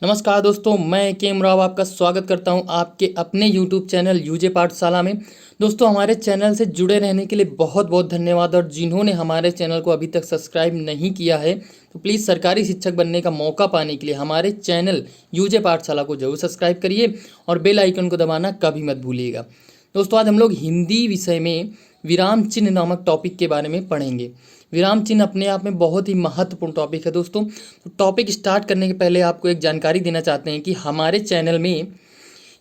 नमस्कार दोस्तों, मैं के राव आपका स्वागत करता हूं आपके अपने YouTube चैनल यूजे पाठशाला में। दोस्तों, हमारे चैनल से जुड़े रहने के लिए बहुत बहुत धन्यवाद। और जिन्होंने हमारे चैनल को अभी तक सब्सक्राइब नहीं किया है तो प्लीज़ सरकारी शिक्षक बनने का मौका पाने के लिए हमारे चैनल यूजे पाठशाला को जरूर सब्सक्राइब करिए और बेल आइकन को दबाना कभी मत भूलिएगा। दोस्तों, आज हम लोग हिंदी विषय में विराम चिन्ह नामक टॉपिक के बारे में पढ़ेंगे। विराम चिन्ह अपने आप में बहुत ही महत्वपूर्ण टॉपिक है दोस्तों। तो टॉपिक स्टार्ट करने के पहले आपको एक जानकारी देना चाहते हैं कि हमारे चैनल में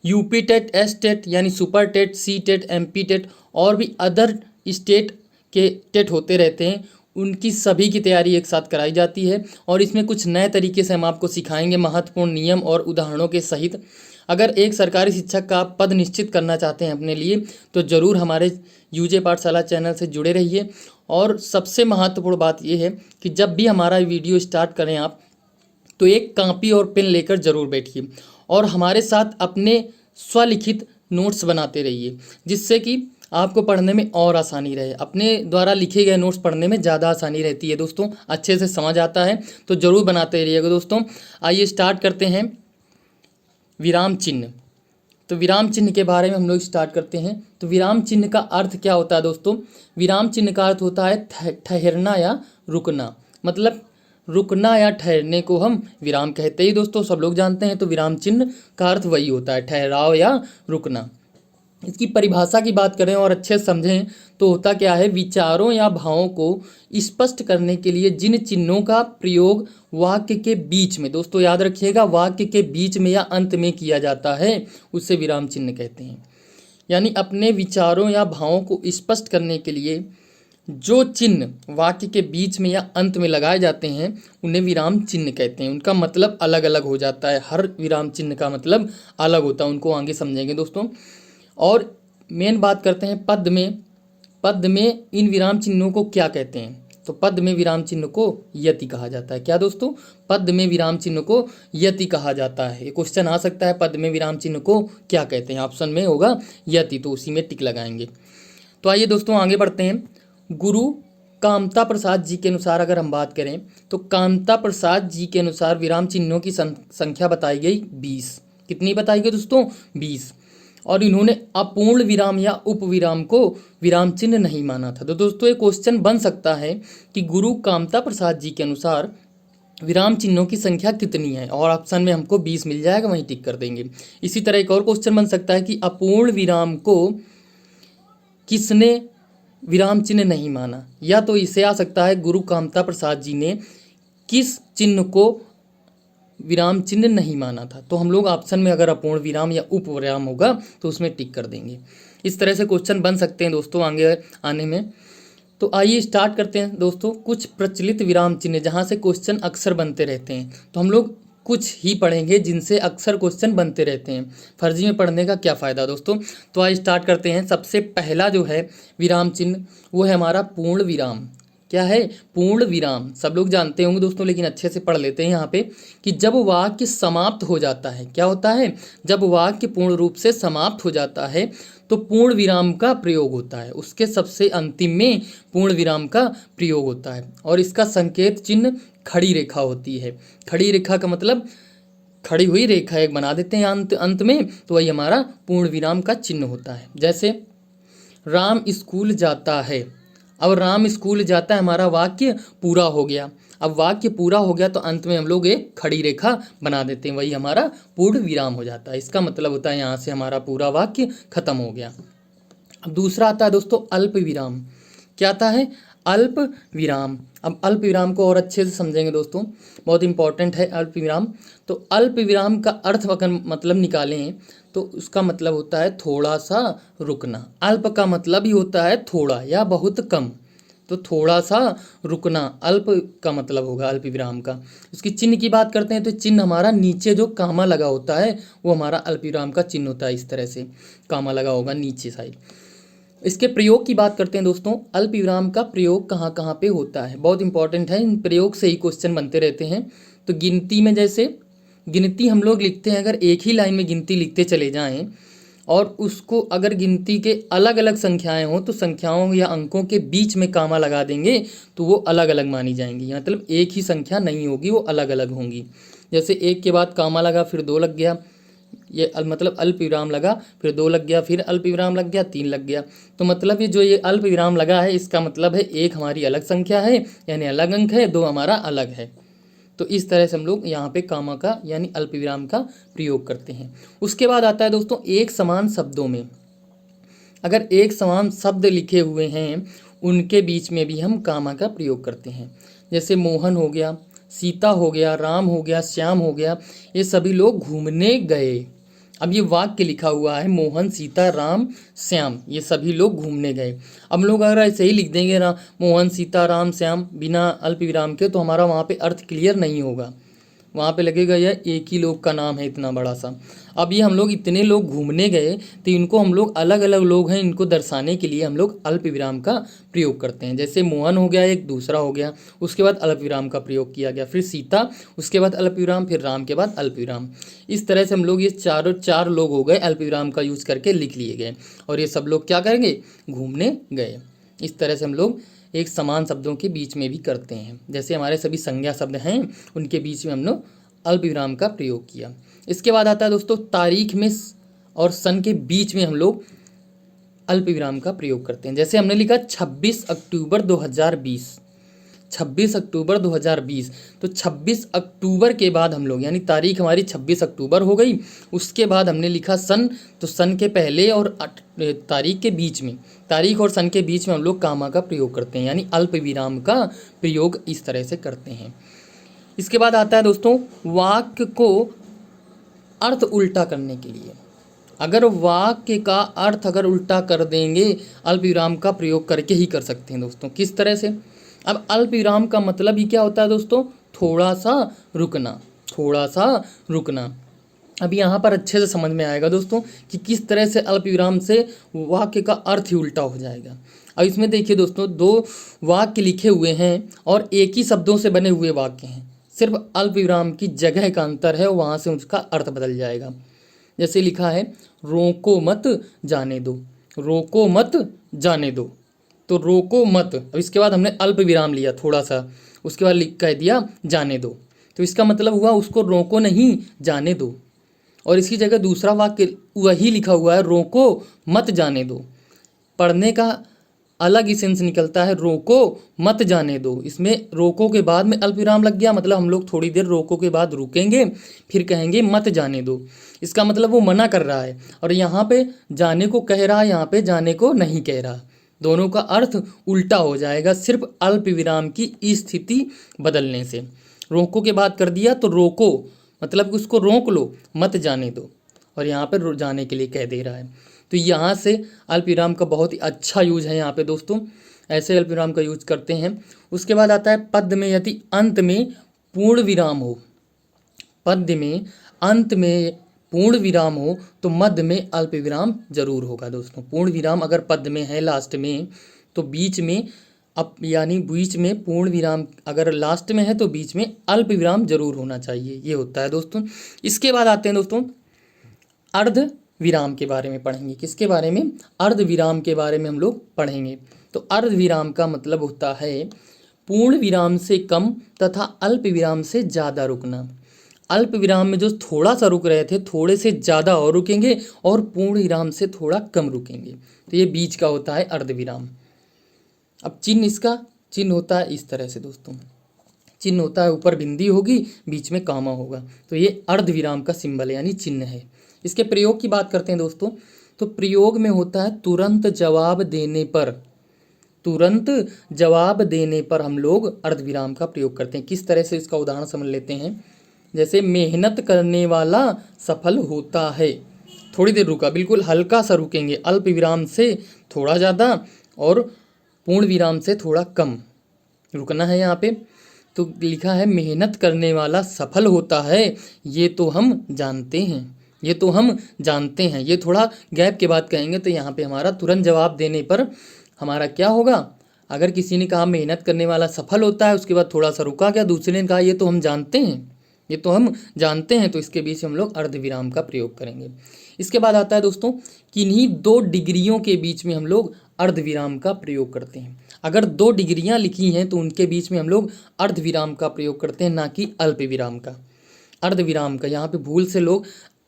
यूपी टेट, एस टेट यानी super TET, C TET, MP TET और भी अदर स्टेट के टेट होते रहते हैं। उनकी सभी की तैयारी एक साथ कराई जाती है और इसमें कुछ नए तरीके से हम आपको सिखाएंगे महत्वपूर्ण नियम और उदाहरणों के सहित। अगर एक सरकारी शिक्षक का आप पद निश्चित करना चाहते हैं अपने लिए तो ज़रूर हमारे यूजे पाठशाला चैनल से जुड़े रहिए। और सबसे महत्वपूर्ण बात यह है कि जब भी हमारा वीडियो स्टार्ट करें आप तो एक कॉपी और पेन लेकर ज़रूर बैठिए और हमारे साथ अपने स्वलिखित नोट्स बनाते रहिए, जिससे कि आपको पढ़ने में और आसानी रहे। अपने द्वारा लिखे गए नोट्स पढ़ने में ज़्यादा आसानी रहती है दोस्तों, अच्छे से समझ आता है, तो ज़रूर बनाते रहिएगा दोस्तों। आइए स्टार्ट करते हैं विराम चिन्ह। तो विराम चिन्ह के बारे में हम लोग स्टार्ट करते हैं। तो विराम चिन्ह का अर्थ क्या होता है दोस्तों? विराम चिन्ह का अर्थ होता है ठहरना या रुकना। मतलब रुकना या ठहरने को हम विराम कहते ही दोस्तों सब लोग जानते हैं। तो विराम चिन्ह का अर्थ वही होता है, ठहराव या रुकना। इसकी परिभाषा की बात करें और अच्छे से समझें तो होता क्या है, विचारों या भावों को स्पष्ट करने के लिए जिन चिन्हों का प्रयोग वाक्य के बीच में, दोस्तों याद रखिएगा, वाक्य के बीच में या अंत में किया जाता है उसे विराम चिन्ह कहते हैं। यानी अपने विचारों या भावों को स्पष्ट करने के लिए जो चिन्ह वाक्य के बीच में या अंत में लगाए जाते हैं उन्हें विराम चिन्ह कहते हैं। उनका मतलब अलग अलग हो जाता है, हर विराम चिन्ह का मतलब अलग होता है, उनको आगे समझेंगे दोस्तों। और मेन बात करते हैं पद में इन विराम चिन्हों को क्या कहते हैं। तो पद में विराम चिन्ह को यति कहा जाता है। क्या दोस्तों? पद में विराम चिन्ह को यति कहा जाता है। ये क्वेश्चन आ सकता है, पद में विराम चिन्ह को क्या कहते हैं? ऑप्शन में होगा यति, तो उसी में टिक लगाएंगे। तो आइए दोस्तों आगे बढ़ते हैं। गुरु कामता प्रसाद जी के अनुसार अगर हम बात करें तो कामता प्रसाद जी के अनुसार विराम चिन्हों की संख्या बताई गई 20। कितनी बताई गई दोस्तों? 20। और इन्होंने अपूर्ण विराम या उपविराम को विराम चिन्ह नहीं माना था। तो दोस्तों ये क्वेश्चन बन सकता है कि गुरु कामता प्रसाद जी के अनुसार विराम चिन्हों की संख्या कितनी है, और ऑप्शन में हमको 20 मिल जाएगा, वहीं टिक कर देंगे। इसी तरह एक और क्वेश्चन बन सकता है कि अपूर्ण विराम को किसने विराम चिन्ह नहीं माना, या तो इसे आ सकता है गुरु कामता प्रसाद जी ने किस चिन्ह को विराम चिन्ह नहीं माना था। तो हम लोग ऑप्शन में अगर अपूर्ण विराम या उप विराम होगा तो उसमें टिक कर देंगे। इस तरह से क्वेश्चन बन सकते हैं दोस्तों आगे आने में। तो आइए स्टार्ट करते हैं दोस्तों। कुछ प्रचलित विराम चिन्ह जहाँ से क्वेश्चन अक्सर बनते रहते हैं, तो हम लोग कुछ ही पढ़ेंगे जिनसे अक्सर क्वेश्चन बनते रहते हैं। फर्जी में पढ़ने का क्या फ़ायदा दोस्तों। तो आइए स्टार्ट करते हैं। सबसे पहला जो है विराम चिन्ह वो है हमारा पूर्ण विराम। क्या है? पूर्ण विराम। सब लोग जानते होंगे दोस्तों, लेकिन अच्छे से पढ़ लेते हैं यहाँ पे कि जब वाक्य समाप्त हो जाता है, क्या होता है? जब वाक्य पूर्ण रूप से समाप्त हो जाता है तो पूर्ण विराम का प्रयोग होता है। उसके सबसे अंतिम में पूर्ण विराम का प्रयोग होता है और इसका संकेत चिन्ह खड़ी रेखा होती है। खड़ी रेखा का मतलब खड़ी हुई रेखा एक बना देते हैं अंत में, तो वही हमारा पूर्ण विराम का चिन्ह होता है। जैसे राम स्कूल जाता है। अब राम स्कूल जाता है, हमारा वाक्य पूरा हो गया। अब वाक्य पूरा हो गया तो अंत में हम लोग एक खड़ी रेखा बना देते हैं, वही हमारा पूर्ण विराम हो जाता है। इसका मतलब होता है यहाँ से हमारा पूरा वाक्य खत्म हो गया। अब दूसरा आता है दोस्तों अल्प विराम। क्या आता है? अल्प विराम। अब अल्प विराम को और अच्छे से समझेंगे दोस्तों, बहुत इंपॉर्टेंट है अल्प विराम। तो अल्प विराम का अर्थ अगर मतलब निकालें तो उसका मतलब होता है थोड़ा सा रुकना। अल्प का मतलब ही होता है थोड़ा या बहुत कम, तो थोड़ा सा रुकना अल्प का मतलब होगा अल्प विराम का। उसकी चिन्ह की बात करते हैं तो चिन्ह हमारा नीचे जो कामा लगा होता है वो हमारा अल्प विराम का चिन्ह होता है। इस तरह से कामा लगा होगा नीचे साइड। इसके प्रयोग की बात करते हैं दोस्तों। अल्प विराम का प्रयोग कहाँ कहाँ पे होता है, बहुत इंपॉर्टेंट है। इन प्रयोग से ही क्वेश्चन बनते रहते हैं। तो गिनती में, जैसे गिनती हम लोग लिखते हैं, अगर एक ही लाइन में गिनती लिखते चले जाएं और उसको अगर गिनती के अलग अलग संख्याएं हों तो संख्याओं या अंकों के बीच में कामा लगा देंगे तो वो अलग अलग मानी जाएंगी। मतलब एक ही संख्या नहीं होगी, वो अलग अलग होंगी। जैसे एक के बाद कामा लगा फिर दो लग गया, ये मतलब अल्प विराम लगा फिर दो लग गया फिर अल्प विराम लग गया तीन लग गया। तो मतलब ये जो ये अल्प विराम लगा है इसका मतलब है एक हमारी अलग संख्या है यानी अलग अंक है, दो हमारा अलग है। तो इस तरह से हम लोग यहाँ पे कामा का यानी अल्प विराम का प्रयोग करते हैं। उसके बाद आता है दोस्तों एक समान शब्दों में, अगर एक समान शब्द लिखे हुए हैं उनके बीच में भी हम कामा का प्रयोग करते हैं। जैसे मोहन हो गया, सीता हो गया, राम हो गया, श्याम हो गया, ये सभी लोग घूमने गए। अब ये वाक्य लिखा हुआ है मोहन सीता राम श्याम ये सभी लोग घूमने गए। अब हम लोग अगर ऐसे ही लिख देंगे ना मोहन सीता राम श्याम बिना अल्प विराम के, तो हमारा वहाँ पे अर्थ क्लियर नहीं होगा, वहाँ पे लगेगा यह एक ही लोग का नाम है इतना बड़ा सा। अब ये हम लोग इतने लोग घूमने गए तो इनको हम लोग अलग अलग लोग हैं इनको दर्शाने के लिए हम लोग अल्प विराम का प्रयोग करते हैं। जैसे मोहन हो गया एक, दूसरा हो गया, उसके बाद अल्प विराम का प्रयोग किया गया, फिर सीता, उसके बाद अल्प विराम, फिर राम के बाद अल्प विराम। इस तरह से हम लोग ये चार लोग हो गए अल्प विराम का यूज करके लिख लिए गए, और ये सब लोग क्या करेंगे घूमने गए। इस तरह से हम लोग एक समान शब्दों के बीच में भी करते हैं। जैसे हमारे सभी संज्ञा शब्द हैं उनके बीच में हम लोग अल्प विराम का प्रयोग किया। इसके बाद आता है दोस्तों तारीख में और सन के बीच में हम लोग अल्प विराम का प्रयोग करते हैं। जैसे हमने लिखा 26 अक्टूबर 2020, 26 अक्टूबर 2020, तो 26 अक्टूबर के बाद हम लोग यानी तारीख हमारी 26 अक्टूबर हो गई, उसके बाद हमने लिखा सन, तो सन के पहले और तारीख के बीच में, तारीख और सन के बीच में हम लोग कामा का प्रयोग करते हैं यानी अल्प विराम का प्रयोग इस तरह से करते हैं। इसके बाद आता है दोस्तों वाक्य को अर्थ उल्टा करने के लिए। अगर वाक्य का अर्थ अगर उल्टा कर देंगे अल्प विराम का प्रयोग करके ही कर सकते हैं दोस्तों। किस तरह से? अब अल्प विराम का मतलब ही क्या होता है दोस्तों? थोड़ा सा रुकना, थोड़ा सा रुकना। अब यहाँ पर अच्छे से समझ में आएगा दोस्तों कि किस तरह से अल्प विराम से वाक्य का अर्थ ही उल्टा हो जाएगा। अब इसमें देखिए दोस्तों दो वाक्य लिखे हुए हैं और एक ही शब्दों से बने हुए वाक्य हैं, सिर्फ अल्प विराम की जगह का अंतर है, वहाँ से उसका अर्थ बदल जाएगा। जैसे लिखा है रोको मत जाने दो, रोको मत जाने दो, तो रोको मत, अब इसके बाद हमने अल्प विराम लिया थोड़ा सा, उसके बाद लिख कह दिया जाने दो, तो इसका मतलब हुआ उसको रोको नहीं जाने दो। और इसकी जगह दूसरा वाक्य वही लिखा हुआ है रोको मत जाने दो, पढ़ने का अलग ही सेंस निकलता है, रोको मत जाने दो। इसमें रोको के बाद में अल्प विराम लग गया, मतलब हम लोग थोड़ी देर रोको के बाद रुकेंगे फिर कहेंगे मत जाने दो, इसका मतलब वो मना कर रहा है, और यहाँ पे जाने को कह रहा है, यहाँ पे जाने को नहीं कह रहा, दोनों का अर्थ उल्टा हो जाएगा सिर्फ अल्प विराम की स्थिति बदलने से। रोको के बाद कर दिया तो रोको मतलब कि उसको रोक लो, मत जाने दो, और यहाँ पर जाने के लिए कह दे रहा है। तो यहाँ से अल्प विराम का बहुत ही अच्छा यूज है यहाँ पे दोस्तों, ऐसे अल्प विराम का यूज करते हैं। उसके बाद आता है पद में यदि अंत में पूर्ण विराम हो, पद में अंत में पूर्ण विराम हो तो मध्य में अल्प विराम जरूर होगा दोस्तों। पूर्ण विराम अगर पद में है लास्ट में तो बीच में अब यानी बीच में पूर्ण विराम अगर लास्ट में है तो बीच में अल्प विराम जरूर होना चाहिए, ये होता है दोस्तों। इसके बाद आते हैं दोस्तों अर्ध विराम के बारे में पढ़ेंगे। किसके बारे में? अर्ध विराम के बारे में हम लोग पढ़ेंगे। तो अर्ध विराम का मतलब होता है पूर्ण विराम से कम तथा अल्प विराम से ज़्यादा रुकना। अल्प विराम में जो थोड़ा सा रुक रहे थे थोड़े से ज़्यादा और रुकेंगे, और पूर्ण विराम से थोड़ा कम रुकेंगे, तो ये बीच का होता है अर्ध विराम। अब चिन्ह, इसका चिन्ह होता है इस तरह से दोस्तों, चिन्ह होता है ऊपर बिंदी होगी बीच में कामा होगा, तो ये अर्ध विराम का सिंबल है यानी चिन्ह है। इसके प्रयोग की बात करते हैं दोस्तों, तो प्रयोग में होता है तुरंत जवाब देने पर, तुरंत जवाब देने पर हम लोग अर्धविराम का प्रयोग करते हैं। किस तरह से इसका उदाहरण समझ लेते हैं। जैसे मेहनत करने वाला सफल होता है, थोड़ी देर रुका, बिल्कुल हल्का सा रुकेंगे, अल्प विराम से थोड़ा ज़्यादा और पूर्ण विराम से थोड़ा कम रुकना है यहाँ पे। तो लिखा है मेहनत करने वाला सफल होता है, ये तो हम जानते हैं, ये तो हम जानते हैं, ये थोड़ा गैप के बाद कहेंगे, तो यहाँ पे हमारा तुरंत जवाब देने पर हमारा क्या होगा। अगर किसी ने कहा मेहनत करने वाला सफल होता है, उसके बाद थोड़ा सा रुका गया, दूसरे ने कहा ये तो हम जानते हैं, ये तो हम जानते हैं, तो इसके बीच हम लोग अर्धविराम का प्रयोग करेंगे। इसके बाद आता है दोस्तों किन्हीं दो डिग्रियों के बीच में हम लोग अर्धविराम का प्रयोग करते हैं। अगर 2 डिग्रियां लिखी हैं तो उनके बीच में हम लोग अर्धविराम का प्रयोग करते हैं, ना कि अल्प विराम का। अर्धविराम का, यहाँ पे भूल से लोग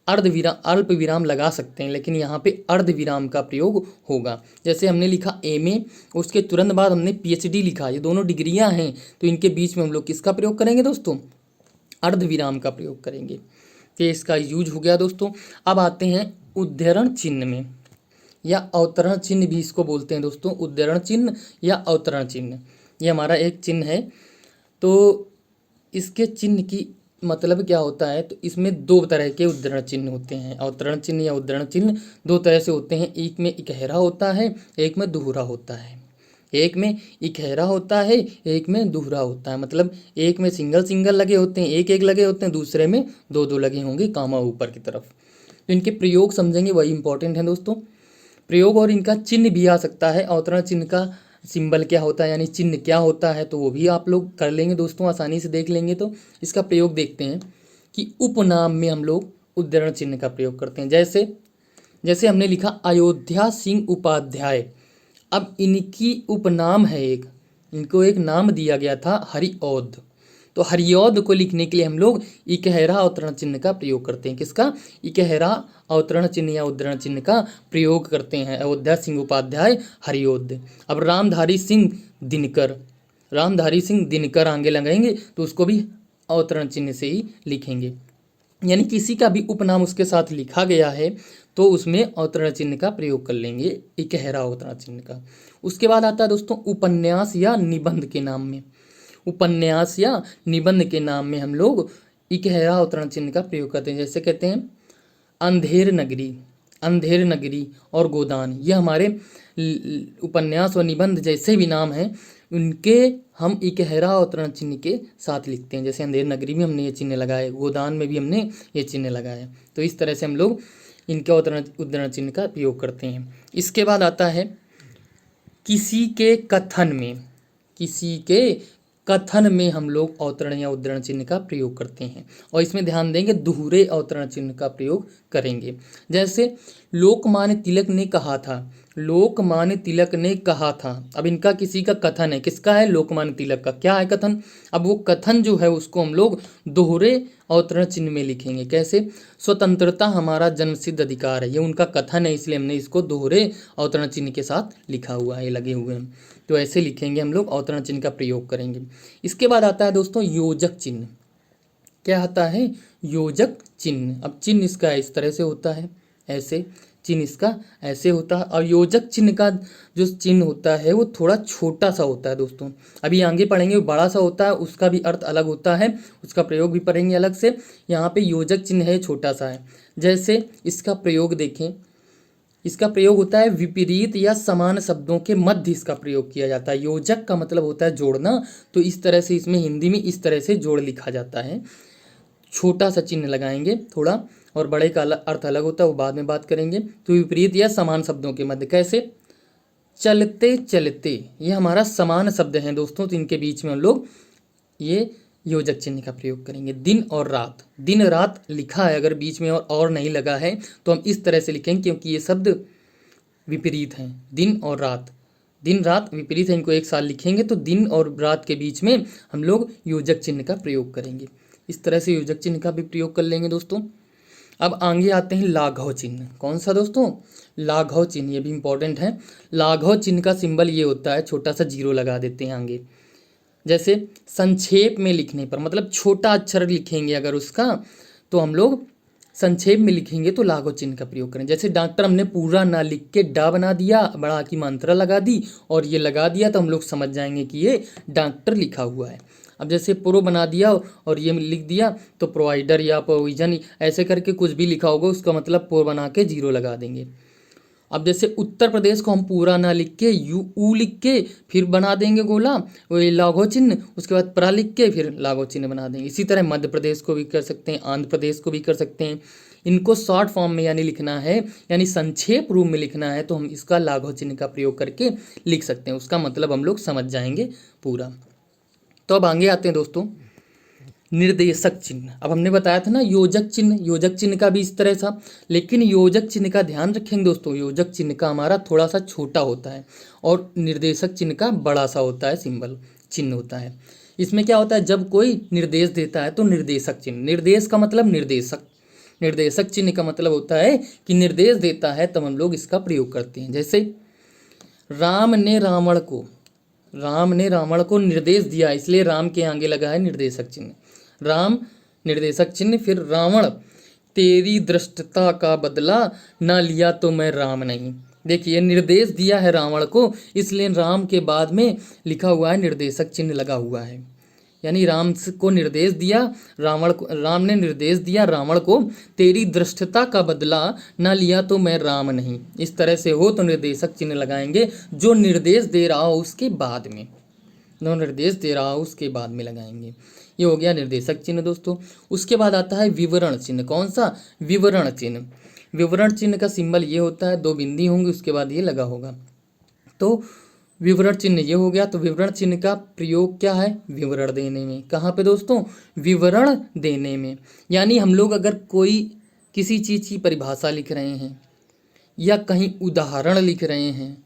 अर्धविराम अल्प विराम लगा सकते हैं, लेकिन यहाँ पे अर्धविराम का प्रयोग होगा। जैसे हमने लिखा एमए, उसके तुरंत बाद हमने पीएचडी लिखा, ये दोनों डिग्रियां हैं, तो इनके बीच में हम लोग किसका प्रयोग करेंगे दोस्तों? अर्धविराम का प्रयोग करेंगे। तो इसका यूज हो गया दोस्तों। अब आते हैं उद्धरण चिन्ह में, या अवतरण चिन्ह भी इसको बोलते हैं दोस्तों, उद्धरण चिन्ह या अवतरण चिन्ह। ये हमारा एक चिन्ह है, तो इसके चिन्ह की मतलब क्या होता है? तो इसमें दो तरह के उद्धरण चिन्ह होते हैं। अवतरण चिन्ह या उद्धरण चिन्ह दो तरह से होते हैं, एक में इकहरा होता है, एक में दोहरा होता है। एक में इकहरा होता है, एक में दोहरा होता है। मतलब एक में सिंगल सिंगल लगे होते हैं, एक एक लगे होते हैं, दूसरे में दो दो लगे होंगे, कामा ऊपर की तरफ। तो इनके प्रयोग समझेंगे, वही इंपॉर्टेंट है दोस्तों। प्रयोग और इनका चिन्ह भी आ सकता है। अवतरण चिन्ह का सिंबल क्या होता है, यानी चिन्ह क्या होता है, तो वो भी आप लोग कर लेंगे दोस्तों, आसानी से देख लेंगे। तो इसका प्रयोग देखते हैं कि उपनाम में हम लोग उद्धरण चिन्ह का प्रयोग करते हैं। जैसे जैसे हमने लिखा अयोध्या सिंह उपाध्याय। अब इनकी उपनाम है एक, इनको एक नाम दिया गया था हरिऔध। तो हरिऔध को लिखने के लिए हम लोग इकहरा अवतरण चिन्ह का प्रयोग करते हैं। किसका? इकहरा अवतरण चिन्ह या उद्धरण चिन्ह का प्रयोग करते हैं। अयोध्या सिंह उपाध्याय हरिऔध। अब रामधारी सिंह दिनकर, रामधारी सिंह दिनकर आगे लगाएंगे तो उसको भी अवतरण चिन्ह से ही लिखेंगे। यानी किसी का भी उपनाम उसके साथ लिखा गया है तो उसमें अवतरण चिन्ह का प्रयोग कर लेंगे, इकहरा अवतरण चिन्ह का। उसके बाद आता है दोस्तों उपन्यास या निबंध के नाम में। उपन्यास या निबंध के नाम में हम लोग इकहरा अवतरण चिन्ह का प्रयोग करते हैं। जैसे कहते हैं अंधेर नगरी, अंधेर नगरी और गोदान। ये हमारे उपन्यास और निबंध जैसे भी नाम हैं उनके हम इकहरा अवतरण चिन्ह के साथ लिखते हैं। जैसे अंधेर नगरी में हमने ये चिन्ह लगाए, गोदान में भी हमने ये चिन्ह लगाए। तो इस तरह से हम लोग इनके उद्धरण चिन्ह का प्रयोग करते हैं। इसके बाद आता है किसी के कथन में, किसी के कथन में हम लोग अवतरण या उद्धरण चिन्ह का प्रयोग करते हैं, और इसमें ध्यान देंगे दोहरे अवतरण चिन्ह का प्रयोग करेंगे। जैसे लोकमान्य तिलक ने कहा था, लोकमान्य तिलक ने कहा था। अब इनका किसी का कथन है, किसका है? लोकमान्य तिलक का। क्या है कथन? अब वो कथन जो है उसको हम लोग दोहरे अवतरण चिन्ह में लिखेंगे। कैसे? स्वतंत्रता हमारा जन्मसिद्ध अधिकार है, ये उनका कथन है, इसलिए हमने इसको दोहरे अवतरण चिन्ह के साथ लिखा हुआ है, ये लगे हुए हैं। तो ऐसे लिखेंगे हम लोग, अवतरण चिन्ह का प्रयोग करेंगे। इसके बाद आता है दोस्तों योजक चिन्ह। क्या आता है? योजक चिन्ह। अब चिन्ह इसका इस तरह से होता है, ऐसे चिन्ह इसका ऐसे होता है। और योजक चिन्ह का जो चिन्ह होता है वो थोड़ा छोटा सा होता है दोस्तों। अभी आगे पढ़ेंगे, वो बड़ा सा होता है, उसका भी अर्थ अलग होता है, उसका प्रयोग भी पढ़ेंगे अलग से। यहाँ पे योजक चिन्ह है, छोटा सा है। जैसे इसका प्रयोग देखें, इसका प्रयोग होता है विपरीत या समान शब्दों के मध्य इसका प्रयोग किया जाता है। योजक का मतलब होता है जोड़ना, तो इस तरह से इसमें हिंदी में इस तरह से जोड़ लिखा जाता है। छोटा सा चिन्ह लगाएंगे थोड़ा, और बड़े का अर्थ अलग होता है, वो बाद में बात करेंगे। तो विपरीत या समान शब्दों के मध्य। कैसे? चलते चलते, ये हमारा समान शब्द है दोस्तों, तो इनके बीच में हम लोग ये योजक चिन्ह का प्रयोग करेंगे। दिन और रात, दिन रात लिखा है, अगर बीच में और नहीं लगा है तो हम इस तरह से लिखेंगे, क्योंकि ये शब्द विपरीत हैं। दिन और रात, दिन रात विपरीत है, इनको एक साथ लिखेंगे तो दिन और रात के बीच में हम लोग योजक चिन्ह का प्रयोग करेंगे। इस तरह से योजक चिन्ह का भी प्रयोग कर लेंगे दोस्तों। अब आगे आते हैं लाघव चिन्ह। कौन सा दोस्तों? लाघव चिन्ह, ये भी इंपॉर्टेंट है। लाघव चिन्ह का सिंबल ये होता है, छोटा सा जीरो लगा देते हैं आगे। जैसे संक्षेप में लिखने पर, मतलब छोटा अक्षर लिखेंगे अगर उसका, तो हम लोग संक्षेप में लिखेंगे तो लाघव चिन्ह का प्रयोग करें। जैसे डॉक्टर, हमने पूरा ना लिख के डा बना दिया, बड़ा की मात्रा लगा दी और ये लगा दिया, तो हम लोग समझ जाएंगे कि ये डॉक्टर लिखा हुआ है। अब जैसे प्रो बना दिया और ये लिख दिया तो प्रोवाइडर या प्रोविजन, ऐसे करके कुछ भी लिखा होगा उसका मतलब प्रो बना के जीरो लगा देंगे। अब जैसे उत्तर प्रदेश को हम पूरा ना लिख के ऊ लिख के फिर बना देंगे गोला, वही लाघव चिन्ह, उसके बाद प्रा लिख के फिर लाघव चिन्ह बना देंगे। इसी तरह मध्य प्रदेश को भी कर सकते हैं, आंध्र प्रदेश को भी कर सकते हैं। इनको शॉर्ट फॉर्म में यानी लिखना है, यानी संक्षेप रूप में लिखना है, तो हम इसका लाघव चिन्ह का प्रयोग करके लिख सकते हैं, उसका मतलब हम लोग समझ जाएंगे पूरा। तो अब आगे आते हैं दोस्तों निर्देशक चिन्ह। अब हमने बताया था ना योजक चिन्ह, योजक चिन्ह का भी इस तरह था, लेकिन योजक चिन्ह का ध्यान रखेंगे दोस्तों, योजक चिन्ह का हमारा थोड़ा सा छोटा होता है और निर्देशक चिन्ह का बड़ा सा होता है, सिंबल चिन्ह होता है। इसमें क्या होता है, जब कोई निर्देश देता है तो निर्देशक चिन्ह, निर्देश का मतलब निर्देशक, निर्देशक चिन्ह का मतलब होता है कि निर्देश देता है, तब हम लोग इसका प्रयोग करते हैं। जैसे राम ने रावण को, राम ने रावण को निर्देश दिया, इसलिए राम के आगे लगा है निर्देशक चिन्ह, राम निर्देशक चिन्ह। फिर रावण तेरी दृष्टता का बदला ना लिया तो मैं राम नहीं। देखिए निर्देश दिया है रावण को, इसलिए राम के बाद में लिखा हुआ है निर्देशक चिन्ह लगा हुआ है। यानी को निर्देश दिया रावण को, राम ने निर्देश दिया रावण को, तेरी दृष्टता का बदला ना लिया तो मैं राम नहीं। इस तरह से हो तो निर्देशक चिन्ह लगाएंगे, जो निर्देश दे रहा हो उसके बाद में, जो निर्देश दे रहा हो उसके बाद में लगाएंगे। ये हो गया निर्देशक चिन्ह दोस्तों। उसके बाद आता है विवरण चिन्ह। कौन सा? विवरण चिन्ह। विवरण चिन्ह का सिंबल ये होता है, 2 बिंदी होंगी, उसके बाद ये लगा होगा, तो विवरण चिन्ह ये हो गया। तो विवरण चिन्ह का प्रयोग क्या है? विवरण देने में। कहाँ पे दोस्तों? विवरण देने में। यानी हम लोग अगर कोई किसी चीज़ की परिभाषा लिख रहे हैं या कहीं उदाहरण लिख रहे हैं,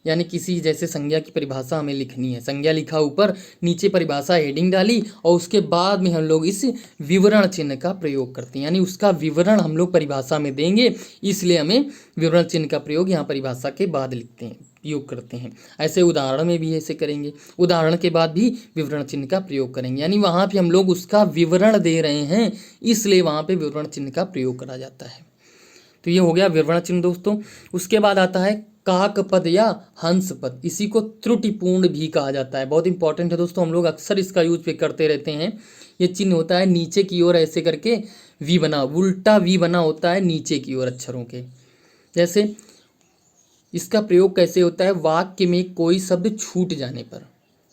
यानी किसी जैसे संज्ञा की परिभाषा हमें लिखनी है, संज्ञा लिखा ऊपर, नीचे परिभाषा हेडिंग डाली और उसके बाद में हम लोग इस विवरण चिन्ह का प्रयोग करते हैं, यानी उसका विवरण हम लोग परिभाषा में देंगे, इसलिए हमें विवरण चिन्ह का प्रयोग यहाँ परिभाषा के बाद लिखते हैं, प्रयोग करते हैं। ऐसे उदाहरण में भी ऐसे करेंगे, उदाहरण के बाद भी विवरण चिन्ह का प्रयोग करेंगे, यानी वहाँ पर हम लोग उसका विवरण दे रहे हैं, इसलिए वहाँ पर विवरण चिन्ह का प्रयोग करा जाता है। तो ये हो गया विवरण चिन्ह दोस्तों। उसके बाद आता है काक पद या हंस पद, इसी को त्रुटिपूर्ण भी कहा जाता है। बहुत इंपॉर्टेंट है दोस्तों, हम लोग अक्सर इसका यूज पे करते रहते हैं। ये चिन्ह होता है नीचे की ओर ऐसे करके वी बना, उल्टा वी बना होता है नीचे की ओर अक्षरों के। जैसे इसका प्रयोग कैसे होता है? वाक्य में कोई शब्द छूट जाने पर,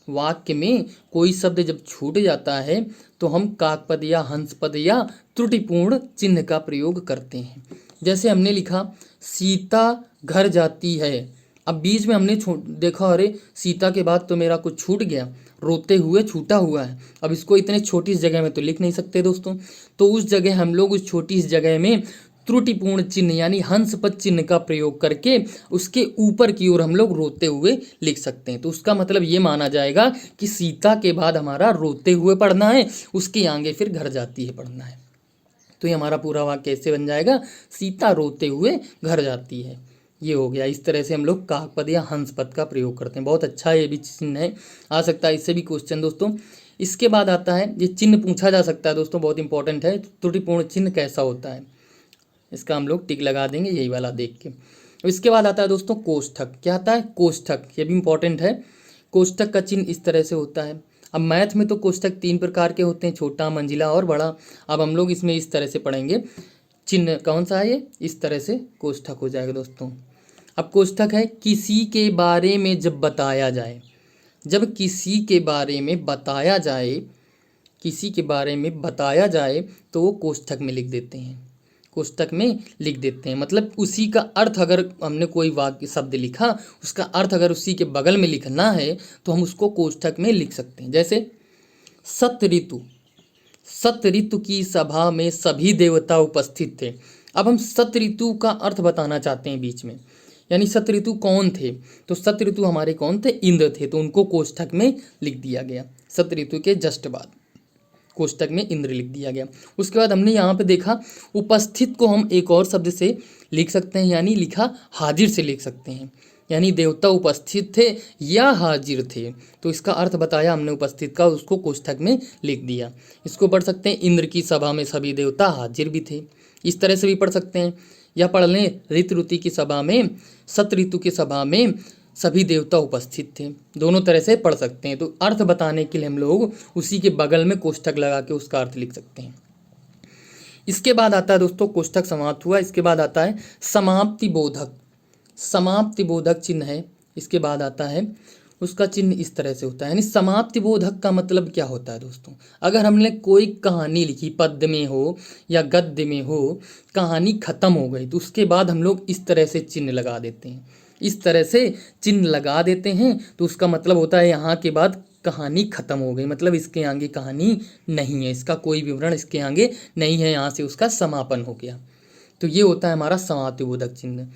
वाक्य में कोई शब्द जब छूट जाता है तो हम काकपद या हंस पद या त्रुटिपूर्ण चिन्ह का प्रयोग करते हैं। जैसे हमने लिखा सीता घर जाती है, अब बीच में हमने देखा अरे सीता के बाद तो मेरा कुछ छूट गया, रोते हुए छूटा हुआ है। अब इसको इतने छोटी जगह में तो लिख नहीं सकते दोस्तों, तो उस जगह हम लोग उस छोटी जगह में त्रुटिपूर्ण चिन्ह यानी हंस पद चिन्ह का प्रयोग करके उसके ऊपर की ओर हम लोग रोते हुए लिख सकते हैं। तो उसका मतलब ये माना जाएगा कि सीता के बाद हमारा रोते हुए पढ़ना है, उसके आगे फिर घर जाती है पढ़ना है। तो ये हमारा पूरा वाक्य कैसे बन जाएगा? सीता रोते हुए घर जाती है। ये हो गया। इस तरह से हम लोग काकपद या हंस पद का प्रयोग करते हैं। बहुत अच्छा ये भी चिन्ह है, आ सकता है इससे भी क्वेश्चन दोस्तों। इसके बाद आता है, ये चिन्ह पूछा जा सकता है दोस्तों, बहुत इंपॉर्टेंट है, त्रुटिपूर्ण चिन्ह कैसा होता है, इसका हम लोग टिक लगा देंगे यही वाला देख के। इसके बाद आता है दोस्तों कोष्ठक। क्या आता है? कोष्ठक, ये भी इंपॉर्टेंट है। कोष्ठक का चिन्ह इस तरह से होता है। अब मैथ में तो कोष्ठक 3 प्रकार के होते हैं, छोटा, मंझिला और बड़ा। अब हम लोग इसमें इस तरह से पढ़ेंगे, चिन्ह कौन सा है ये, इस तरह से कोष्ठक हो जाएगा दोस्तों। अब कोष्ठक है किसी के बारे में जब बताया जाए, जब किसी के बारे में बताया जाए, किसी के बारे में बताया जाए तो वो कोष्ठक में लिख देते हैं, कोष्ठक में लिख देते हैं। मतलब उसी का अर्थ, अगर हमने कोई वाक्य शब्द लिखा, उसका अर्थ अगर उसी के बगल में लिखना है तो हम उसको कोष्ठक में लिख सकते हैं। जैसे सत ऋतु, सत ऋतु की सभा में सभी देवता उपस्थित थे। अब हम सत ऋतु का अर्थ बताना चाहते हैं बीच में, यानी सत ऋतु कौन थे, तो सत ऋतु हमारे कौन थे? इंद्र थे, तो उनको कोष्ठक में लिख दिया गया। सत ऋतु के जस्ट बाद कोष्ठक में इंद्र लिख दिया गया। उसके बाद हमने यहाँ पे देखा उपस्थित को हम एक और शब्द से लिख सकते हैं, यानी लिखा हाजिर से लिख सकते हैं, यानी देवता उपस्थित थे या हाजिर थे, तो इसका अर्थ बताया हमने उपस्थित का, उसको कोष्ठक में लिख दिया। इसको पढ़ सकते हैं इंद्र की सभा में सभी देवता हाजिर भी थे, इस तरह से भी पढ़ सकते हैं। या पढ़ लें ऋतु की सभा में, सत ऋतु की सभा में सभी देवता उपस्थित थे, दोनों तरह से पढ़ सकते हैं। तो अर्थ बताने के लिए हम लोग उसी के बगल में कोष्ठक लगा के उसका अर्थ लिख सकते हैं। इसके बाद आता है दोस्तों, कोष्ठक समाप्त हुआ, इसके बाद आता है समाप्ति बोधक। समाप्ति बोधक चिन्ह है, इसके बाद आता है उसका चिन्ह इस तरह से होता है, यानी समाप्ति बोधक का मतलब क्या होता है दोस्तों? अगर हमने कोई कहानी लिखी, पद्य में हो या गद्य में हो, कहानी खत्म हो गई, तो उसके बाद हम लोग इस तरह से चिन्ह लगा देते हैं, इस तरह से चिन्ह लगा देते हैं, तो उसका मतलब होता है यहाँ के बाद कहानी खत्म हो गई, मतलब इसके आगे कहानी नहीं है, इसका कोई विवरण इसके आगे नहीं है, यहाँ से उसका समापन हो गया। तो ये होता है हमारा समाप्ति बोधक चिन्ह।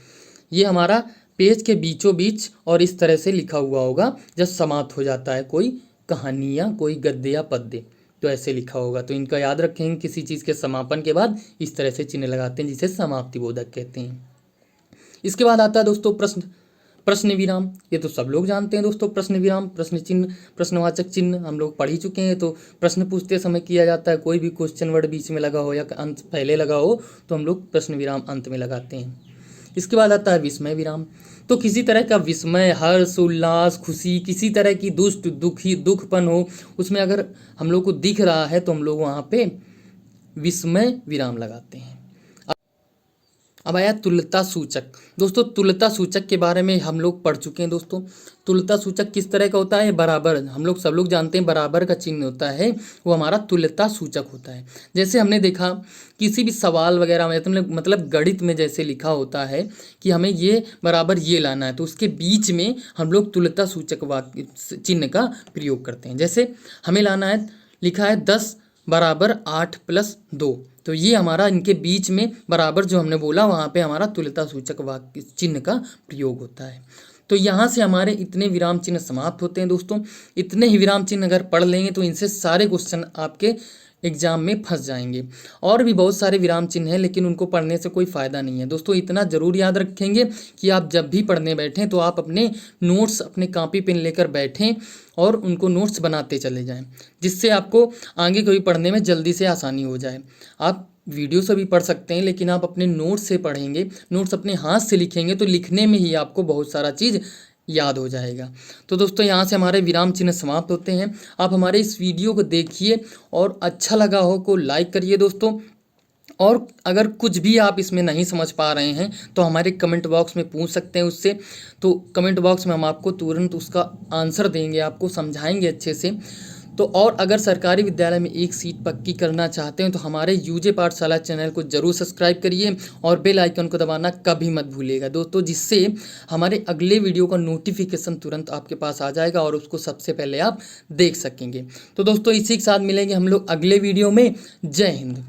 ये हमारा पेज के बीचों बीच और इस तरह से लिखा हुआ होगा जब समाप्त हो जाता है कोई कहानियाँ, कोई गद्य या पद्य, तो ऐसे लिखा होगा। तो इनका याद रखेंगे। किसी चीज़ के समापन के बाद इस तरह से चिन्ह लगाते हैं जिसे समाप्ति बोधक कहते हैं। इसके बाद आता है दोस्तों प्रश्न विराम। ये तो सब लोग जानते हैं दोस्तों, प्रश्न विराम, प्रश्न चिन्ह, प्रश्नवाचक चिन्ह हम लोग पढ़ ही चुके हैं। तो प्रश्न पूछते समय किया जाता है, कोई भी क्वेश्चन वर्ड बीच में लगा हो या अंत पहले लगा हो तो हम लोग प्रश्न विराम अंत में लगाते हैं। इसके बाद आता है विस्मय विराम। तो किसी तरह का विस्मय, हर्ष, उल्लास, खुशी, किसी तरह की दुखपन हो, उसमें अगर हम लोग को दिख रहा है तो हम लोग वहाँ पे विस्मय विराम लगाते हैं। अब आया तुल्यता सूचक। दोस्तों तुल्यता सूचक के बारे में हम लोग पढ़ चुके हैं दोस्तों। तुल्यता सूचक किस तरह का होता है? बराबर, हम लोग सब लोग जानते हैं बराबर का चिन्ह होता है, वो हमारा तुल्यता सूचक होता है। जैसे हमने देखा किसी भी सवाल वगैरह में मतलब गणित में जैसे लिखा होता है कि हमें ये बराबर ये लाना है, तो उसके बीच में हम लोग तुल्यता सूचक वाक्य चिन्ह का प्रयोग करते हैं। जैसे हमें लाना है, लिखा है 10 बराबर 8 प्लस 2, तो ये हमारा इनके बीच में बराबर जो हमने बोला वहाँ पे हमारा तुल्यता सूचक वाक्य चिन्ह का प्रयोग होता है। तो यहाँ से हमारे इतने विराम चिन्ह समाप्त होते हैं दोस्तों। इतने ही विराम चिन्ह अगर पढ़ लेंगे तो इनसे सारे क्वेश्चन आपके एग्जाम में फंस जाएंगे। और भी बहुत सारे विराम चिन्ह हैं लेकिन उनको पढ़ने से कोई फ़ायदा नहीं है दोस्तों। इतना ज़रूर याद रखेंगे कि आप जब भी पढ़ने बैठें तो आप अपने नोट्स, अपने कॉपी पेन लेकर बैठें और उनको नोट्स बनाते चले जाएं, जिससे आपको आगे कभी पढ़ने में जल्दी से आसानी हो जाए। आप वीडियो से भी पढ़ सकते हैं लेकिन आप अपने नोट्स से पढ़ेंगे, नोट्स अपने हाथ से लिखेंगे तो लिखने में ही आपको बहुत सारा चीज़ याद हो जाएगा। तो दोस्तों यहाँ से हमारे विराम चिन्ह समाप्त होते हैं। आप हमारे इस वीडियो को देखिए और अच्छा लगा हो को लाइक करिए दोस्तों। और अगर कुछ भी आप इसमें नहीं समझ पा रहे हैं तो हमारे कमेंट बॉक्स में पूछ सकते हैं उससे, तो कमेंट बॉक्स में हम आपको तुरंत उसका आंसर देंगे, आपको समझाएंगे अच्छे से। तो और अगर सरकारी विद्यालय में एक सीट पक्की करना चाहते हैं तो हमारे यूजे पाठशाला चैनल को जरूर सब्सक्राइब करिए और बेल आइकन को दबाना कभी मत भूलिएगा दोस्तों, जिससे हमारे अगले वीडियो का नोटिफिकेशन तुरंत आपके पास आ जाएगा और उसको सबसे पहले आप देख सकेंगे। तो दोस्तों इसी के साथ मिलेंगे हम लोग अगले वीडियो में। जय हिंद।